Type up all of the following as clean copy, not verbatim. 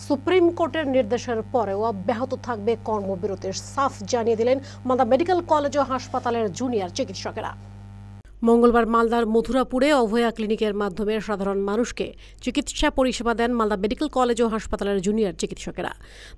Supreme কোর্টের নির্দেশের পরেও অব্যাহত থাকবে কর্মবিরতির সাফ জানিয়ে দিলেন মালদা মেডিকেল কলেজ ও হাসপাতালের জুনিয়র চিকিৎসকেরা। মঙ্গলবার মালদার মথুরাপুরে অভয়া ক্লিনিকের মাধ্যমে সাধারণ মানুষকে চিকিৎসা পরিষেবা দেন মালদা মেডিকেল কলেজ ও হাসপাতালের জুনিয়র চিকিৎসকেরা।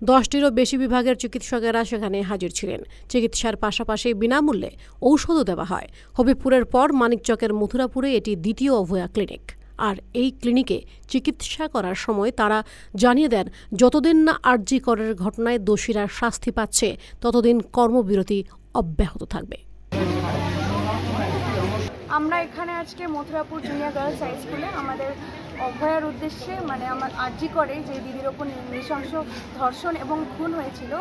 10টিরও বেশি বিভাগের চিকিৎসকেরা সেখানে হাজির ছিলেন। চিকিৎসার পাশাপাশি বিনামূল্যে ঔষধও দেওয়া হয়। হবিপুরের পর মানিকচকের মথুরাপুরে এটি দ্বিতীয় অভয়া ক্লিনিক। আর এই ক্লিনিকে চিকিৎসা করার সময় তারা জানিয়ে দেন, যতদিন না আরজি করের ঘটনায় দোষীরা শাস্তি পাচ্ছে ততদিন কর্মবিরতি অব্যাহত থাকবে। আমরা এখানে আজকে মথুরাপুর জুনিয়র গার্লস হাই স্কুলে আমাদের অভয়ার উদ্দেশ্যে আমার আরজি করে যে দিদির ওপর নৃশংস ধর্ষণ এবং খুন হয়েছিল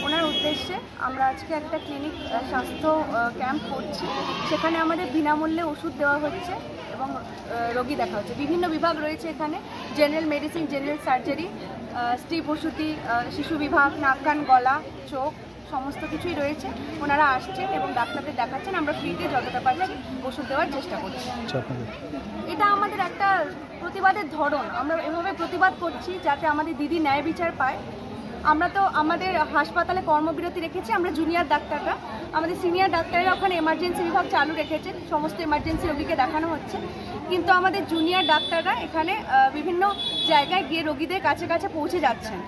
ওনার উদ্দেশ্যে আমরা আজকে একটা ক্লিনিক স্বাস্থ্য ক্যাম্প করছি। সেখানে আমাদের বিনামূল্যে ওষুধ দেওয়া হচ্ছে এবং রোগী দেখা হচ্ছে। বিভিন্ন বিভাগ রয়েছে এখানে, জেনারেল মেডিসিন, জেনারেল সার্জারি, স্ত্রী প্রসূতি, শিশু বিভাগ, নাক কান গলা চোখ সমস্ত কিছুই রয়েছে। ওনারা আসছেন এবং ডাক্তারদের দেখাচ্ছেন। আমরা ফ্রিতে যতটা পারছি ওষুধ দেওয়ার চেষ্টা করছি। এটা আমাদের একটা প্রতিবাদের ধরন। আমরা এভাবে প্রতিবাদ করছি যাতে আমাদের দিদি ন্যায় বিচার পায়। আমরা তো আমাদের হাসপাতালে কর্মবিরতি রেখেছি, আমরা জুনিয়র ডাক্তাররা। আমাদের সিনিয়র ডাক্তাররা ওখানে এমার্জেন্সি বিভাগ চালু রেখেছেন, সমস্ত এমার্জেন্সি রোগীকে দেখানো হচ্ছে। কিন্তু আমাদের জুনিয়র ডাক্তাররা এখানে বিভিন্ন জায়গায় গিয়ে রোগীদের কাছে কাছে পৌঁছে যাচ্ছেন,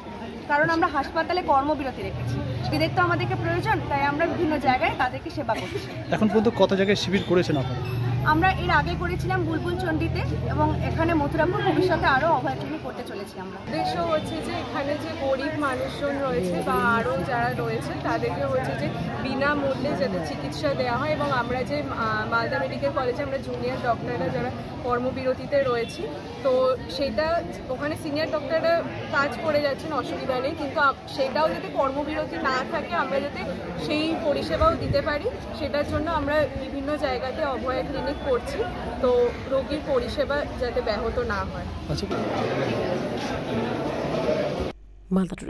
কারণ আমরা হাসপাতালে কর্মবিরতি রেখেছি। এদের তো আমাদেরকে প্রয়োজন, তাই আমরা বিভিন্ন জায়গায় তাদেরকে সেবা করছি। এখন পর্যন্ত কত জায়গায় শিবির করেছেন আপনারা? আমরা এর আগে করেছিলাম বুলবুল চণ্ডীতে এবং এখানে মথুরাপুর, ভবিষ্যতে আরও অভয় ক্লিনিক করতে চলেছি আমরা। উদ্দেশ্য হচ্ছে যে এখানে যে গরিব মানুষজন রয়েছে বা আরও যারা রয়েছে তাদেরকে হচ্ছে যে বিনামূল্যে যাতে চিকিৎসা দেওয়া হয়। এবং আমরা যে মালদা মেডিকেল কলেজে আমরা জুনিয়র ডক্টররা যারা কর্মবিরতিতে রয়েছি, তো সেটা ওখানে সিনিয়র ডক্টররা কাজ করে যাচ্ছেন, অসুবিধা নেই। কিন্তু সেটাও যাতে কর্মবিরতি না থাকে, আমরা যাতে সেই পরিষেবাও দিতে পারি, সেটার জন্য আমরা বিভিন্ন জায়গাতে অভয়া ক্লিনিক করছি, তো রোগীর পরিষেবা যাতে ব্যাহত না হয়। মালদা টুডে।